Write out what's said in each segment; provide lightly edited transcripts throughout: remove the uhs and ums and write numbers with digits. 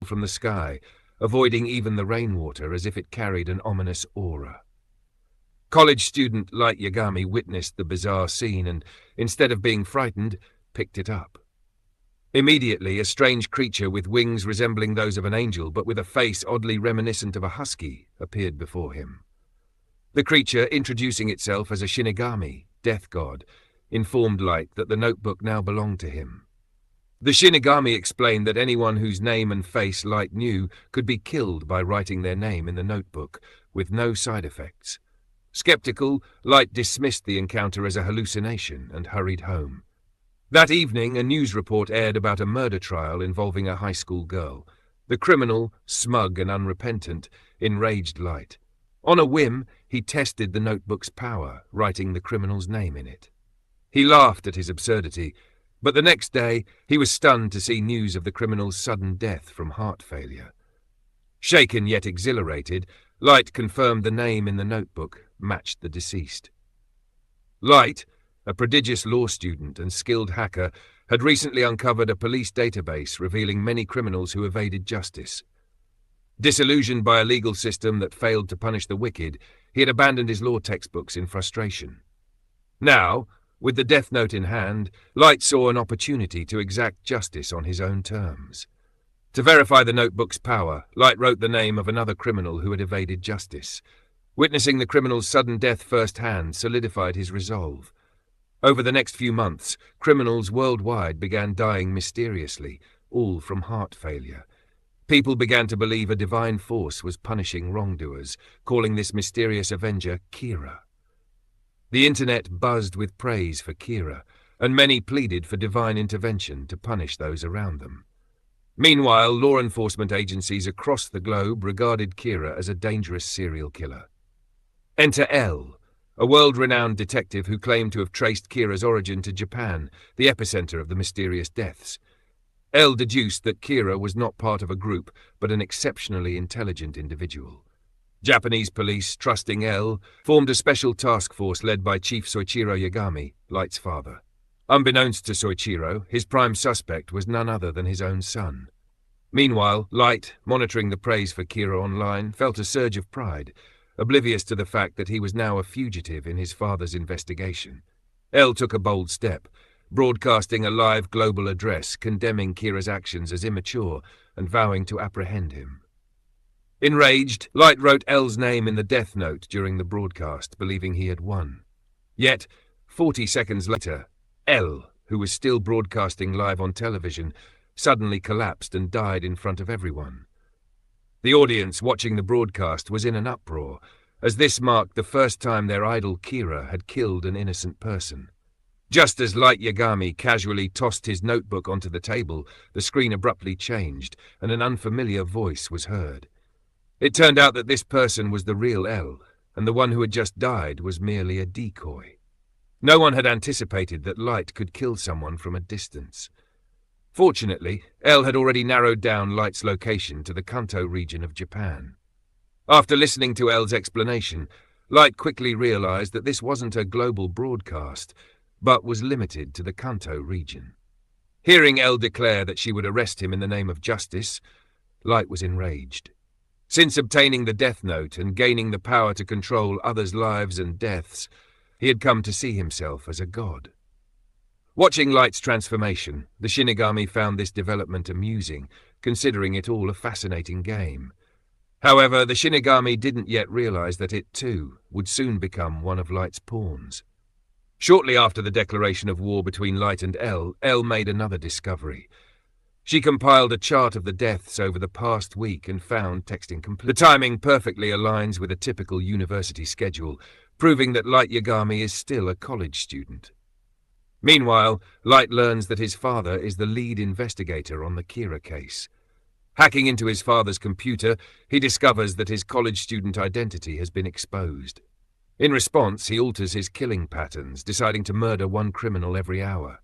from the sky, avoiding even the rainwater as if it carried an ominous aura. College student Light Yagami witnessed the bizarre scene and, instead of being frightened, picked it up. Immediately, a strange creature with wings resembling those of an angel but with a face oddly reminiscent of a husky appeared before him. The creature, introducing itself as a Shinigami, death god, informed Light that the notebook now belonged to him. The Shinigami explained that anyone whose name and face Light knew could be killed by writing their name in the notebook, with no side effects. Skeptical, Light dismissed the encounter as a hallucination and hurried home. That evening, a news report aired about a murder trial involving a high school girl. The criminal, smug and unrepentant, enraged Light. On a whim, he tested the notebook's power, writing the criminal's name in it. He laughed at his absurdity, but the next day he was stunned to see news of the criminal's sudden death from heart failure. Shaken yet exhilarated, Light confirmed the name in the notebook matched the deceased. Light, a prodigious law student and skilled hacker, had recently uncovered a police database revealing many criminals who evaded justice. Disillusioned by a legal system that failed to punish the wicked, he had abandoned his law textbooks in frustration. Now, with the death note in hand, Light saw an opportunity to exact justice on his own terms. To verify the notebook's power, Light wrote the name of another criminal who had evaded justice. Witnessing the criminal's sudden death firsthand solidified his resolve. Over the next few months, criminals worldwide began dying mysteriously, all from heart failure. People began to believe a divine force was punishing wrongdoers, calling this mysterious avenger Kira. The internet buzzed with praise for Kira, and many pleaded for divine intervention to punish those around them. Meanwhile, law enforcement agencies across the globe regarded Kira as a dangerous serial killer. Enter L, a world-renowned detective who claimed to have traced Kira's origin to Japan, the epicenter of the mysterious deaths. L deduced that Kira was not part of a group, but an exceptionally intelligent individual. Japanese police, trusting L, formed a special task force led by Chief Soichiro Yagami, Light's father. Unbeknownst to Soichiro, his prime suspect was none other than his own son. Meanwhile, Light, monitoring the praise for Kira online, felt a surge of pride, oblivious to the fact that he was now a fugitive in his father's investigation. L took a bold step, broadcasting a live global address condemning Kira's actions as immature and vowing to apprehend him. Enraged, Light wrote L's name in the death note during the broadcast, believing he had won. Yet, 40 seconds later, L, who was still broadcasting live on television, suddenly collapsed and died in front of everyone. The audience watching the broadcast was in an uproar, as this marked the first time their idol Kira had killed an innocent person. Just as Light Yagami casually tossed his notebook onto the table, the screen abruptly changed, and an unfamiliar voice was heard. It turned out that this person was the real L, and the one who had just died was merely a decoy. No one had anticipated that Light could kill someone from a distance. Fortunately, L had already narrowed down Light's location to the Kanto region of Japan. After listening to L's explanation, Light quickly realized that this wasn't a global broadcast, but was limited to the Kanto region. Hearing L declare that she would arrest him in the name of justice, Light was enraged. Since obtaining the death note and gaining the power to control others' lives and deaths, he had come to see himself as a god. Watching Light's transformation, the Shinigami found this development amusing, considering it all a fascinating game. However, the Shinigami didn't yet realize that it, too, would soon become one of Light's pawns. Shortly after the declaration of war between Light and L made another discovery. She compiled a chart of the deaths over the past week and found text incomplete. The timing perfectly aligns with a typical university schedule, proving that Light Yagami is still a college student. Meanwhile, Light learns that his father is the lead investigator on the Kira case. Hacking into his father's computer, he discovers that his college student identity has been exposed. In response, he alters his killing patterns, deciding to murder one criminal every hour.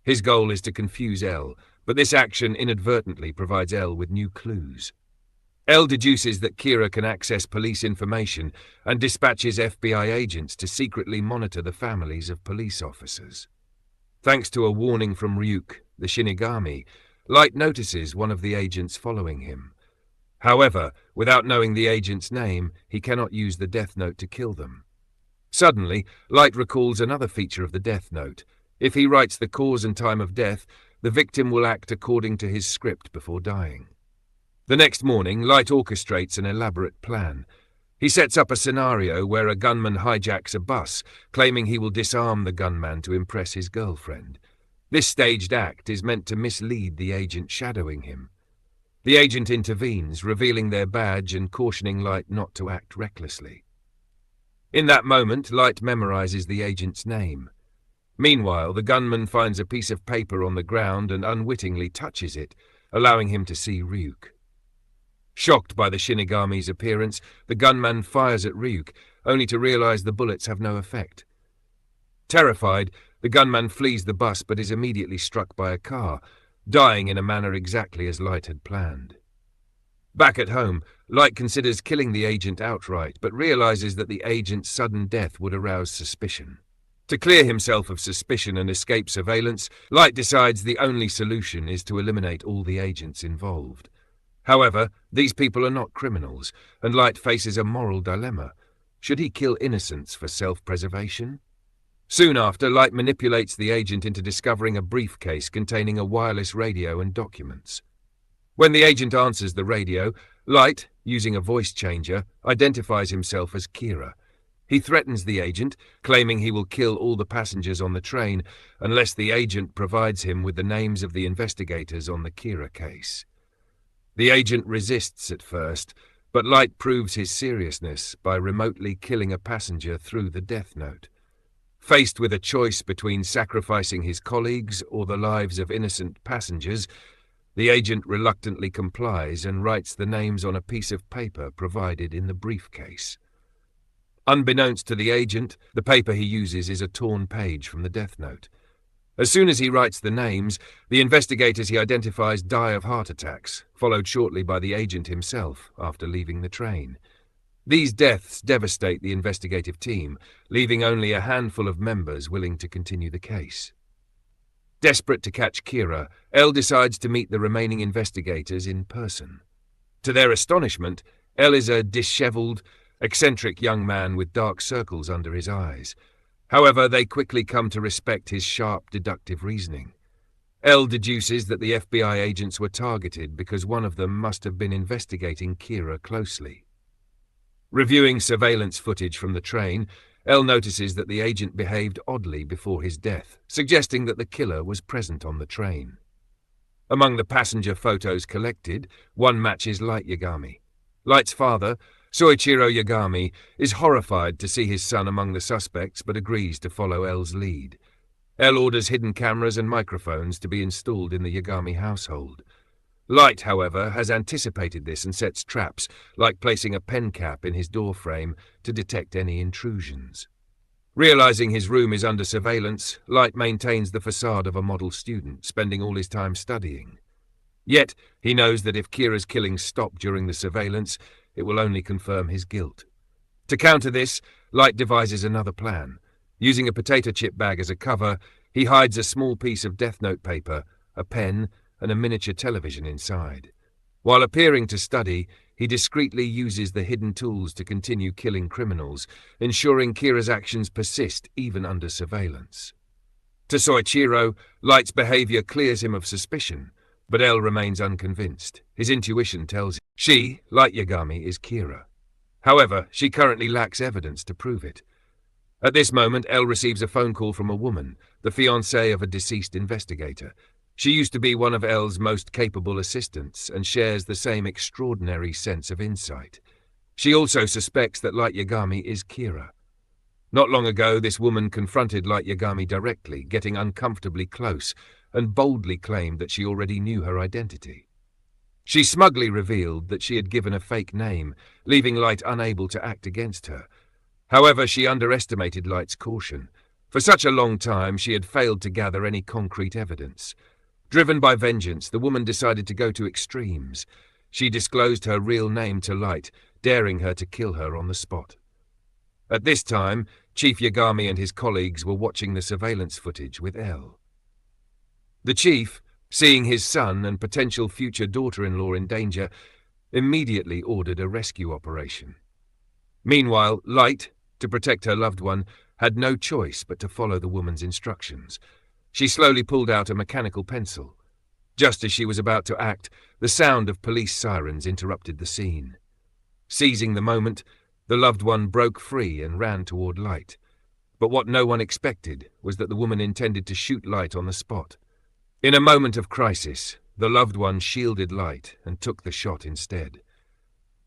His goal is to confuse L, but this action inadvertently provides L with new clues. L deduces that Kira can access police information and dispatches FBI agents to secretly monitor the families of police officers. Thanks to a warning from Ryuk, the Shinigami, Light notices one of the agents following him. However, without knowing the agent's name, he cannot use the death note to kill them. Suddenly, Light recalls another feature of the death note. If he writes the cause and time of death, the victim will act according to his script before dying. The next morning, Light orchestrates an elaborate plan. He sets up a scenario where a gunman hijacks a bus, claiming he will disarm the gunman to impress his girlfriend. This staged act is meant to mislead the agent shadowing him. The agent intervenes, revealing their badge and cautioning Light not to act recklessly. In that moment, Light memorizes the agent's name. Meanwhile, the gunman finds a piece of paper on the ground and unwittingly touches it, allowing him to see Ryuk. Shocked by the Shinigami's appearance, the gunman fires at Ryuk, only to realize the bullets have no effect. Terrified, the gunman flees the bus but is immediately struck by a car, dying in a manner exactly as Light had planned. Back at home, Light considers killing the agent outright, but realizes that the agent's sudden death would arouse suspicion. To clear himself of suspicion and escape surveillance, Light decides the only solution is to eliminate all the agents involved. However, these people are not criminals, and Light faces a moral dilemma. Should he kill innocents for self-preservation? Soon after, Light manipulates the agent into discovering a briefcase containing a wireless radio and documents. When the agent answers the radio, Light, using a voice changer, identifies himself as Kira. He threatens the agent, claiming he will kill all the passengers on the train unless the agent provides him with the names of the investigators on the Kira case. The agent resists at first, but Light proves his seriousness by remotely killing a passenger through the death note. Faced with a choice between sacrificing his colleagues or the lives of innocent passengers, the agent reluctantly complies and writes the names on a piece of paper provided in the briefcase. Unbeknownst to the agent, the paper he uses is a torn page from the death note. As soon as he writes the names, the investigators he identifies die of heart attacks, followed shortly by the agent himself after leaving the train. These deaths devastate the investigative team, leaving only a handful of members willing to continue the case. Desperate to catch Kira, L decides to meet the remaining investigators in person. To their astonishment, L is a disheveled, eccentric young man with dark circles under his eyes. However, they quickly come to respect his sharp, deductive reasoning. L deduces that the FBI agents were targeted because one of them must have been investigating Kira closely. Reviewing surveillance footage from the train, L notices that the agent behaved oddly before his death, suggesting that the killer was present on the train. Among the passenger photos collected, one matches Light Yagami. Light's father, Soichiro Yagami, is horrified to see his son among the suspects but agrees to follow L's lead. L orders hidden cameras and microphones to be installed in the Yagami household. Light, however, has anticipated this and sets traps, like placing a pen cap in his door frame to detect any intrusions. Realizing his room is under surveillance, Light maintains the facade of a model student, spending all his time studying. Yet, he knows that if Kira's killings stop during the surveillance, it will only confirm his guilt. To counter this, Light devises another plan. Using a potato chip bag as a cover, he hides a small piece of Death Note paper, a pen, and a miniature television inside. While appearing to study, he discreetly uses the hidden tools to continue killing criminals, ensuring Kira's actions persist even under surveillance. To Soichiro, Light's behavior clears him of suspicion, but L remains unconvinced. His intuition tells him she, Light Yagami, is Kira. However, she currently lacks evidence to prove it. At this moment, L receives a phone call from a woman, the fiancée of a deceased investigator. She used to be one of L's most capable assistants and shares the same extraordinary sense of insight. She also suspects that Light Yagami is Kira. Not long ago, this woman confronted Light Yagami directly, getting uncomfortably close, and boldly claimed that she already knew her identity. She smugly revealed that she had given a fake name, leaving Light unable to act against her. However, she underestimated Light's caution. For such a long time, she had failed to gather any concrete evidence. Driven by vengeance, the woman decided to go to extremes. She disclosed her real name to Light, daring her to kill her on the spot. At this time, Chief Yagami and his colleagues were watching the surveillance footage with L. The chief, seeing his son and potential future daughter-in-law in danger, immediately ordered a rescue operation. Meanwhile, Light, to protect her loved one, had no choice but to follow the woman's instructions. She slowly pulled out a mechanical pencil. Just as she was about to act, the sound of police sirens interrupted the scene. Seizing the moment, the loved one broke free and ran toward Light. But what no one expected was that the woman intended to shoot Light on the spot. In a moment of crisis, the loved one shielded Light and took the shot instead.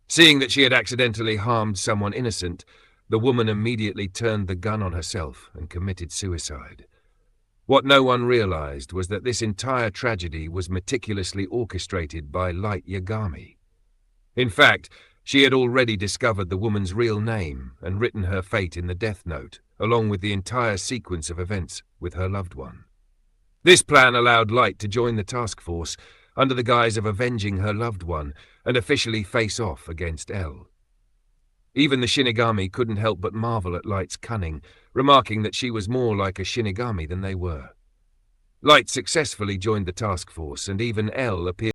Seeing that she had accidentally harmed someone innocent, the woman immediately turned the gun on herself and committed suicide. What no one realized was that this entire tragedy was meticulously orchestrated by Light Yagami. In fact, she had already discovered the woman's real name and written her fate in the death note, along with the entire sequence of events with her loved one. This plan allowed Light to join the task force under the guise of avenging her loved one and officially face off against L. Even the Shinigami couldn't help but marvel at Light's cunning, remarking that she was more like a Shinigami than they were. Light successfully joined the task force, and even L appeared